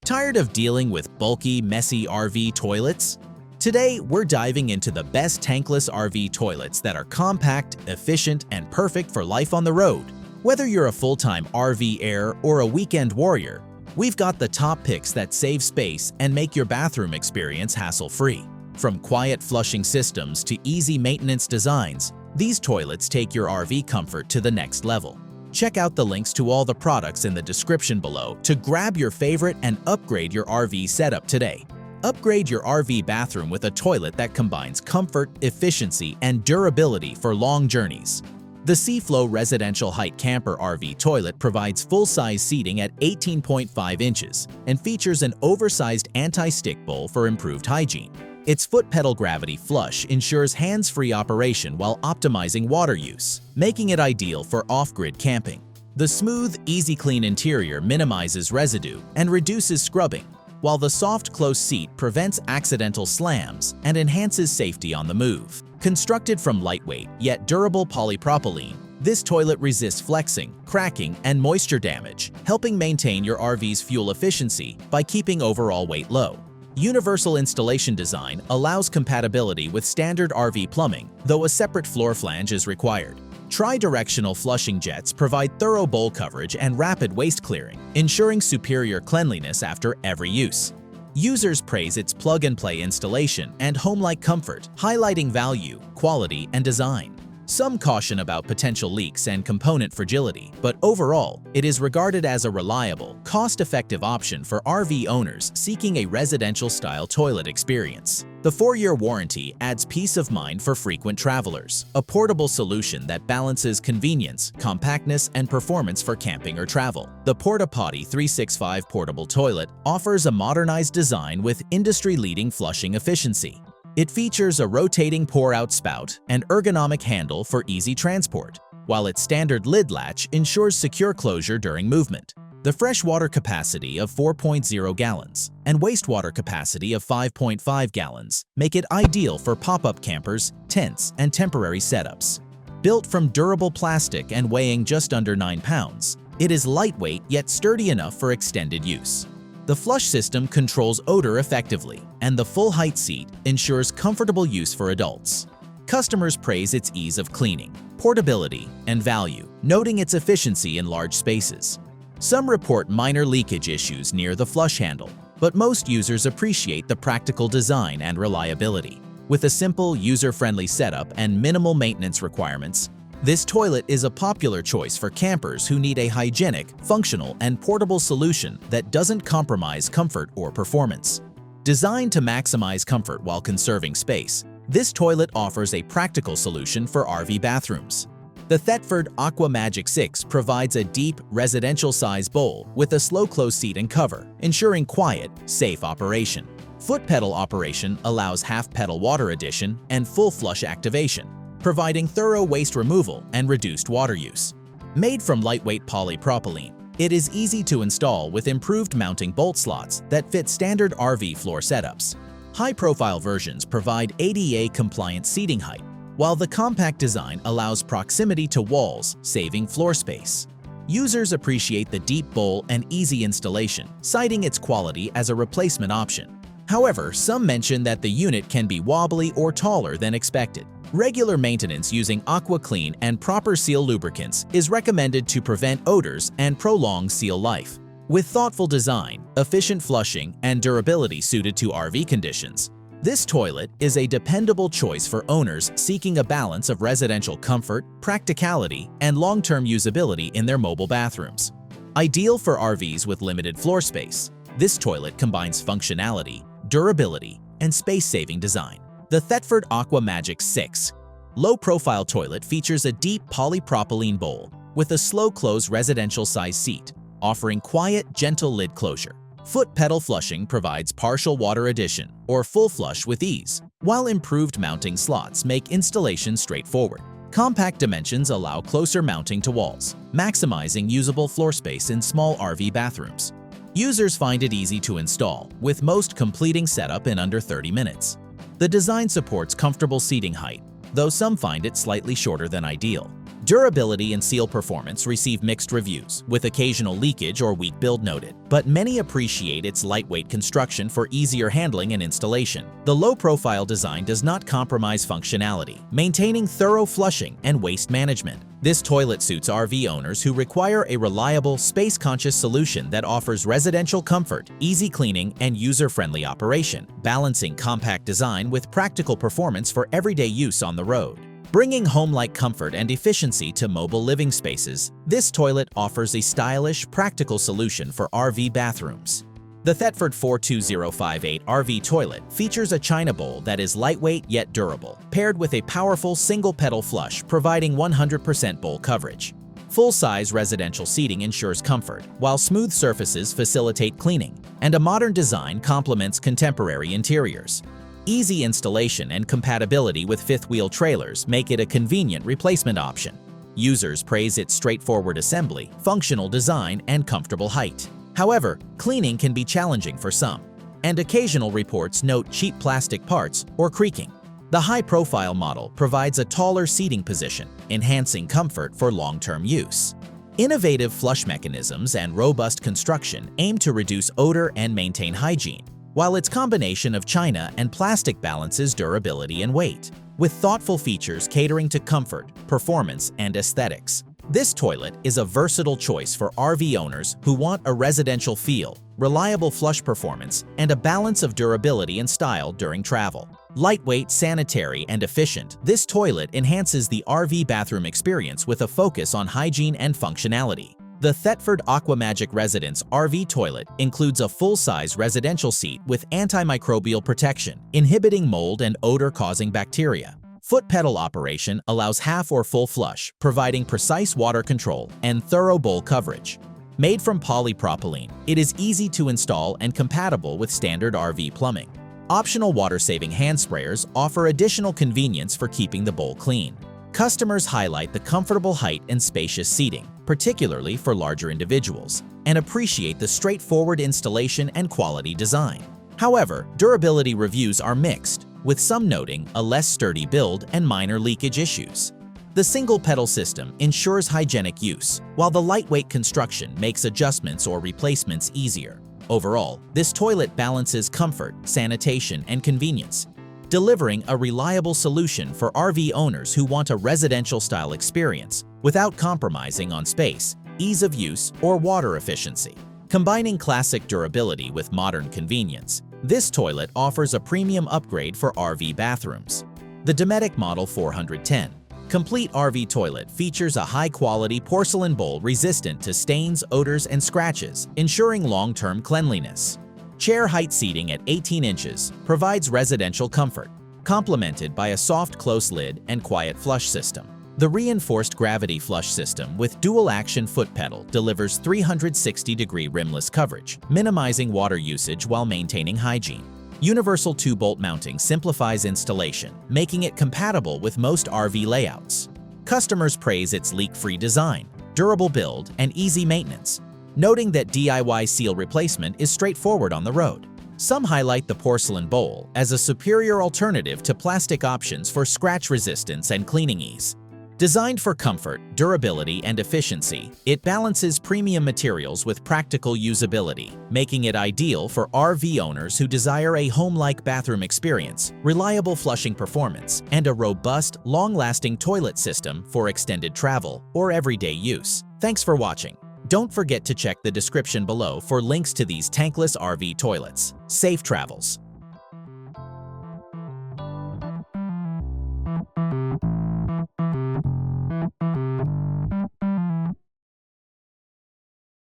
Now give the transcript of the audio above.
Tired of dealing with bulky, messy RV toilets? Today, we're diving into the best tankless RV toilets that are compact, efficient, and perfect for life on the road. Whether you're a full-time RV heir or a weekend warrior, we've got the top picks that save space and make your bathroom experience hassle-free. From quiet flushing systems to easy maintenance designs, these toilets take your RV comfort to the next level. Check out the links to all the products in the description below to grab your favorite and upgrade your RV setup today. Upgrade your RV bathroom with a toilet that combines comfort, efficiency, and durability for long journeys. The SEAFLO Residential Height Camper RV toilet provides full-size seating at 18.5 inches and features an oversized anti-stick bowl for improved hygiene. Its foot pedal gravity flush ensures hands-free operation while optimizing water use, making it ideal for off-grid camping. The smooth, easy-clean interior minimizes residue and reduces scrubbing, while the soft close seat prevents accidental slams and enhances safety on the move. Constructed from lightweight yet durable polypropylene, this toilet resists flexing, cracking, and moisture damage, helping maintain your RV's fuel efficiency by keeping overall weight low. Universal installation design allows compatibility with standard RV plumbing, though a separate floor flange is required. Tri-directional flushing jets provide thorough bowl coverage and rapid waste clearing, ensuring superior cleanliness after every use. Users praise its plug-and-play installation and home-like comfort, highlighting value, quality, and design. Some caution about potential leaks and component fragility, but overall, it is regarded as a reliable, cost-effective option for RV owners seeking a residential-style toilet experience. The 4-year warranty adds peace of mind for frequent travelers, a portable solution that balances convenience, compactness, and performance for camping or travel. The POTTI 365 portable toilet offers a modernized design with industry-leading flushing efficiency. It features a rotating pour-out spout and ergonomic handle for easy transport, while its standard lid latch ensures secure closure during movement. The freshwater capacity of 4.0 gallons and wastewater capacity of 5.5 gallons make it ideal for pop-up campers, tents, and temporary setups. Built from durable plastic and weighing just under 9 pounds, it is lightweight yet sturdy enough for extended use. The flush system controls odor effectively, and the full-height seat ensures comfortable use for adults. Customers praise its ease of cleaning, portability, and value, noting its efficiency in large spaces. Some report minor leakage issues near the flush handle, but most users appreciate the practical design and reliability. With a simple, user-friendly setup and minimal maintenance requirements, this toilet is a popular choice for campers who need a hygienic, functional, and portable solution that doesn't compromise comfort or performance. Designed to maximize comfort while conserving space, this toilet offers a practical solution for RV bathrooms. The THETFORD AQUA-MAGIC 6 provides a deep, residential-size bowl with a slow-close seat and cover, ensuring quiet, safe operation. Foot pedal operation allows half-pedal water addition and full flush activation, providing thorough waste removal and reduced water use. Made from lightweight polypropylene, it is easy to install with improved mounting bolt slots that fit standard RV floor setups. High-profile versions provide ADA-compliant seating height, while the compact design allows proximity to walls, saving floor space. Users appreciate the deep bowl and easy installation, citing its quality as a replacement option. However, some mention that the unit can be wobbly or taller than expected. Regular maintenance using AquaClean and proper seal lubricants is recommended to prevent odors and prolong seal life. With thoughtful design, efficient flushing, and durability suited to RV conditions, this toilet is a dependable choice for owners seeking a balance of residential comfort, practicality, and long-term usability in their mobile bathrooms. Ideal for RVs with limited floor space, this toilet combines functionality, durability, and space-saving design. The THETFORD AQUA-MAGIC 6 low-profile toilet features a deep polypropylene bowl with a slow-close residential-size seat, offering quiet, gentle lid closure. Foot pedal flushing provides partial water addition or full flush with ease, while improved mounting slots make installation straightforward. Compact dimensions allow closer mounting to walls, maximizing usable floor space in small RV bathrooms. Users find it easy to install, with most completing setup in under 30 minutes. The design supports comfortable seating height, though some find it slightly shorter than ideal. Durability and seal performance receive mixed reviews, with occasional leakage or weak build noted, but many appreciate its lightweight construction for easier handling and installation. The low-profile design does not compromise functionality, maintaining thorough flushing and waste management. This toilet suits RV owners who require a reliable, space-conscious solution that offers residential comfort, easy cleaning, and user-friendly operation, balancing compact design with practical performance for everyday use on the road. Bringing home-like comfort and efficiency to mobile living spaces, this toilet offers a stylish, practical solution for RV bathrooms. The THETFORD 42058 RV toilet features a china bowl that is lightweight yet durable, paired with a powerful single-pedal flush providing 100% bowl coverage. Full-size residential seating ensures comfort, while smooth surfaces facilitate cleaning, and a modern design complements contemporary interiors. Easy installation and compatibility with fifth-wheel trailers make it a convenient replacement option. Users praise its straightforward assembly, functional design, and comfortable height. However, cleaning can be challenging for some, and occasional reports note cheap plastic parts or creaking. The high-profile model provides a taller seating position, enhancing comfort for long-term use. Innovative flush mechanisms and robust construction aim to reduce odor and maintain hygiene, while its combination of china and plastic balances durability and weight, with thoughtful features catering to comfort, performance, and aesthetics. This toilet is a versatile choice for RV owners who want a residential feel, reliable flush performance, and a balance of durability and style during travel. Lightweight, sanitary, and efficient, this toilet enhances the RV bathroom experience with a focus on hygiene and functionality. The THETFORD AQUA-MAGIC Residence RV toilet includes a full-size residential seat with antimicrobial protection, inhibiting mold and odor-causing bacteria. Foot pedal operation allows half or full flush, providing precise water control and thorough bowl coverage. Made from polypropylene, it is easy to install and compatible with standard RV plumbing. Optional water-saving hand sprayers offer additional convenience for keeping the bowl clean. Customers highlight the comfortable height and spacious seating, particularly for larger individuals, and appreciate the straightforward installation and quality design. However, durability reviews are mixed, with some noting a less sturdy build and minor leakage issues. The single-pedal system ensures hygienic use, while the lightweight construction makes adjustments or replacements easier. Overall, this toilet balances comfort, sanitation, and convenience, delivering a reliable solution for RV owners who want a residential-style experience without compromising on space, ease of use, or water efficiency. Combining classic durability with modern convenience, this toilet offers a premium upgrade for RV bathrooms. The DOMETIC Model 410 Complete RV Toilet features a high-quality porcelain bowl resistant to stains, odors, and scratches, ensuring long-term cleanliness. Chair height seating at 18 inches provides residential comfort, complemented by a soft close lid and quiet flush system. The reinforced gravity flush system with dual-action foot pedal delivers 360-degree rimless coverage, minimizing water usage while maintaining hygiene. Universal 2-bolt mounting simplifies installation, making it compatible with most RV layouts. Customers praise its leak-free design, durable build, and easy maintenance, noting that DIY seal replacement is straightforward on the road. Some highlight the porcelain bowl as a superior alternative to plastic options for scratch resistance and cleaning ease. Designed for comfort, durability, and efficiency, it balances premium materials with practical usability, making it ideal for RV owners who desire a home-like bathroom experience, reliable flushing performance, and a robust, long-lasting toilet system for extended travel or everyday use. Thanks for watching. Don't forget to check the description below for links to these tankless RV toilets. Safe travels!